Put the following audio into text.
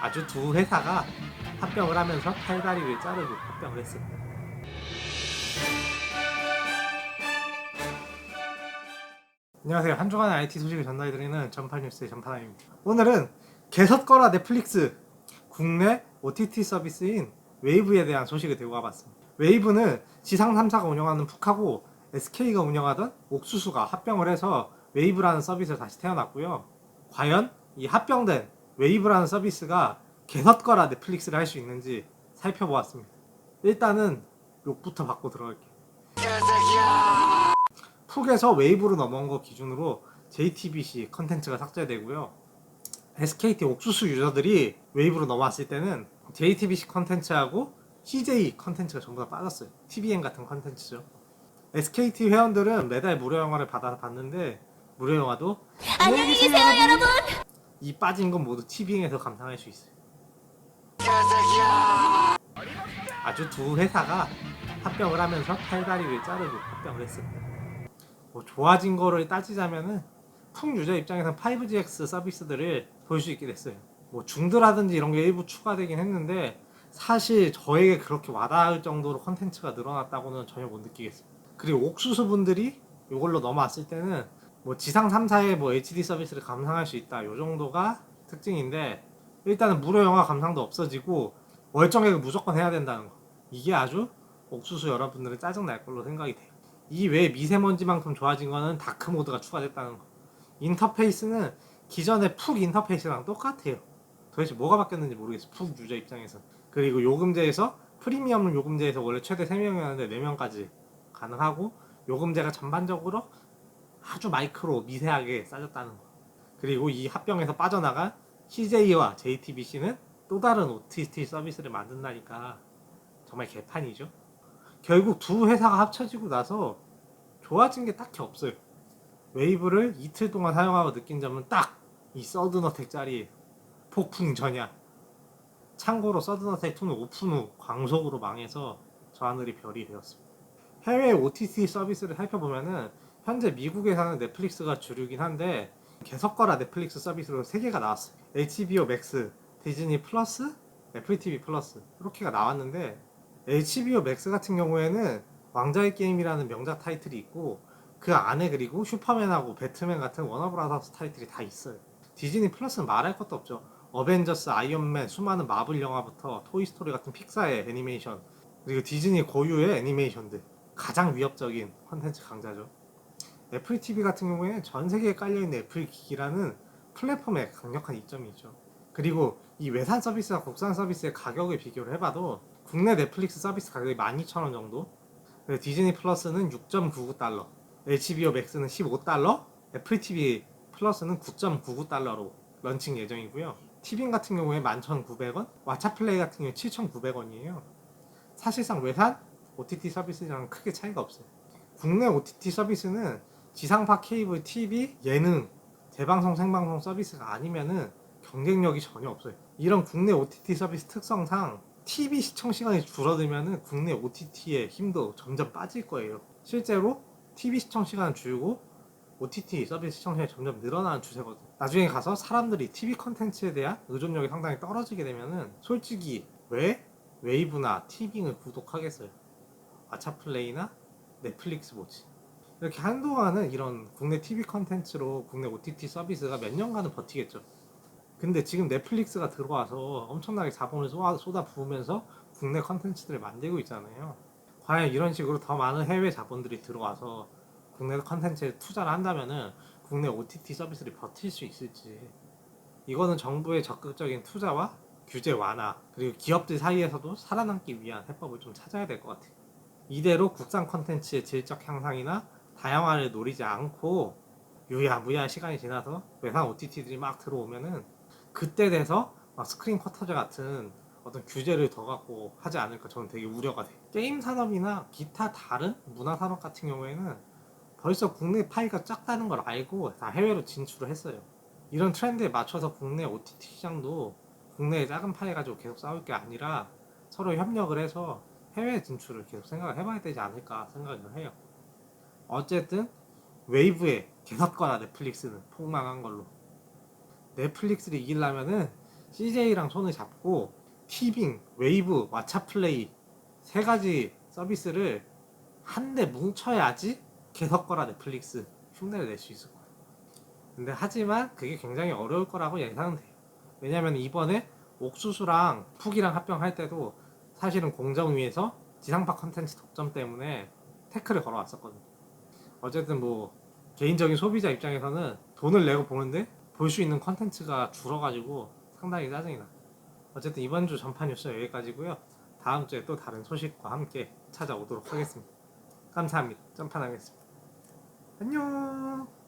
아주 두 회사가 합병을 하면서 팔다리를 자르고 합병을 했습니다. 안녕하세요. 한 주간의 IT 소식을 전달해드리는 전파뉴스의 전파남입니다. 오늘은 개섰거라 넷플릭스 국내 OTT 서비스인 웨이브에 대한 소식을 들고 와봤습니다. 웨이브는 지상 3사가 운영하는 푹하고 SK가 운영하던 옥수수가 합병을 해서 웨이브라는 서비스를 다시 태어났고요. 과연 이 합병된 웨이브라는 서비스가 개섰거라 넷플릭스를 할 수 있는지 살펴보았습니다. 일단은 욕부터 받고 들어갈게요. 푹에서 웨이브로 넘어온 거 기준으로 JTBC 컨텐츠가 삭제되고요. SKT 옥수수 유저들이 웨이브로 넘어왔을 때는 JTBC 컨텐츠하고 CJ 컨텐츠가 전부 다 빠졌어요. TVN 같은 컨텐츠죠. SKT 회원들은 매달 무료 영화를 받아서 봤는데 무료 영화도 안녕히 계세요 여러분. 이 빠진 건 모두 TVN에서 감상할 수 있어요. 아주 두 회사가 합병을 하면서 팔다리를 자르고 합병을 했습니다. 뭐 좋아진 거를 따지자면은 푹 유저 입장에서는 5GX 서비스들을 볼 수 있게 됐어요. 뭐 중드라든지 이런 게 일부 추가되긴 했는데 사실 저에게 그렇게 와닿을 정도로 컨텐츠가 늘어났다고는 전혀 못 느끼겠어요. 그리고 옥수수 분들이 이걸로 넘어왔을 때는 뭐 지상 3사의 뭐 HD 서비스를 감상할 수 있다 요 정도가 특징인데 일단은 무료 영화 감상도 없어지고 월정액을 무조건 해야 된다는 거, 이게 아주 옥수수 여러분들은 짜증날 걸로 생각이 돼요. 이 외에 미세먼지만큼 좋아진 거는 다크 모드가 추가됐다는 거. 인터페이스는 기존의 푹 인터페이스랑 똑같아요. 도대체 뭐가 바뀌었는지 모르겠어, 푹 유저 입장에서. 그리고 요금제에서 프리미엄 요금제에서 원래 최대 3명이었는데 4명까지 가능하고 요금제가 전반적으로 아주 마이크로 미세하게 싸졌다는 거. 그리고 이 합병에서 빠져나간 CJ와 JTBC는 또 다른 OTT 서비스를 만든다니까 정말 개판이죠. 결국 두 회사가 합쳐지고 나서 좋아진 게 딱히 없어요. 웨이브를 이틀 동안 사용하고 느낀 점은 딱 이 서든어택 자리에 폭풍 전야. 참고로 서든어택 2는 오픈 후 광속으로 망해서 저 하늘이 별이 되었습니다. 해외 OTT 서비스를 살펴보면은 현재 미국에서는 넷플릭스가 주류긴 한데 개석거라 넷플릭스 서비스로 3개가 나왔어요. HBO 맥스, 디즈니 플러스, 애플 TV 플러스 이렇게가 나왔는데 HBO 맥스 같은 경우에는 왕자의 게임이라는 명작 타이틀이 있고 그 안에 그리고 슈퍼맨하고 배트맨 같은 워너브라더스 타이틀이 다 있어요. 디즈니 플러스는 말할 것도 없죠. 어벤져스, 아이언맨, 수많은 마블 영화부터 토이스토리 같은 픽사의 애니메이션, 그리고 디즈니 고유의 애니메이션들, 가장 위협적인 컨텐츠 강자죠. 애플 TV 같은 경우에는 전 세계에 깔려있는 애플 기기라는 플랫폼의 강력한 이점이 있죠. 그리고 이 외산 서비스와 국산 서비스의 가격을 비교를 해봐도 국내 넷플릭스 서비스 가격이 12,000원 정도, 디즈니 플러스는 6.99달러, HBO 맥스는 15달러, 애플 TV 플러스는 9.99달러로 런칭 예정이고요. TVN 같은 경우에 11,900원, 왓챠플레이 같은 경우에 7,900원이에요. 사실상 외산 OTT 서비스랑 크게 차이가 없어요. 국내 OTT 서비스는 지상파 케이블, TV, 예능, 재방송, 생방송 서비스가 아니면은 경쟁력이 전혀 없어요. 이런 국내 OTT 서비스 특성상 TV 시청 시간이 줄어들면은 국내 OTT의 힘도 점점 빠질 거예요. 실제로 TV 시청 시간은 줄고 OTT 서비스 시청 시간이 점점 늘어나는 추세거든요. 나중에 가서 사람들이 TV 컨텐츠에 대한 의존력이 상당히 떨어지게 되면은 솔직히 왜 웨이브나 티빙을 구독하겠어요? 왓챠플레이나 넷플릭스 보지. 이렇게 한동안은 이런 국내 TV 컨텐츠로 국내 OTT 서비스가 몇 년간은 버티겠죠. 근데 지금 넷플릭스가 들어와서 엄청나게 자본을 쏟아 부으면서 국내 컨텐츠들을 만들고 있잖아요. 과연 이런 식으로 더 많은 해외 자본들이 들어와서 국내 컨텐츠에 투자를 한다면은 국내 OTT 서비스를 버틸 수 있을지, 이거는 정부의 적극적인 투자와 규제 완화, 그리고 기업들 사이에서도 살아남기 위한 해법을 좀 찾아야 될 것 같아요. 이대로 국산 컨텐츠의 질적 향상이나 다양화를 노리지 않고 유야무야 시간이 지나서 외상 OTT들이 막 들어오면은 그때 돼서 스크린 쿼터제 같은 어떤 규제를 더 갖고 하지 않을까 저는 되게 우려가 돼요. 게임 산업이나 기타 다른 문화 산업 같은 경우에는 벌써 국내 파이가 작다는 걸 알고 다 해외로 진출을 했어요. 이런 트렌드에 맞춰서 국내 OTT 시장도 국내의 작은 파이 가지고 계속 싸울 게 아니라 서로 협력을 해서 해외 진출을 계속 생각을 해봐야 되지 않을까 생각을 해요. 어쨌든 웨이브에 개섰거나 넷플릭스는 폭망한 걸로. 넷플릭스를 이기려면은 CJ랑 손을 잡고 티빙, 웨이브, 왓챠플레이 세 가지 서비스를 한데 뭉쳐야지 개석거라 넷플릭스 흉내를 낼 수 있을 거예요. 근데 하지만 그게 굉장히 어려울 거라고 예상은 돼요. 왜냐면 이번에 옥수수랑 푹이랑 합병할 때도 사실은 공정위에서 지상파 컨텐츠 독점 때문에 태클을 걸어왔었거든요. 어쨌든 뭐 개인적인 소비자 입장에서는 돈을 내고 보는데 볼 수 있는 컨텐츠가 줄어가지고 상당히 짜증이 나. 어쨌든 이번 주 전파 뉴스 여기까지고요. 다음 주에 또 다른 소식과 함께 찾아오도록 하겠습니다. 감사합니다. 점판하겠습니다. 안녕.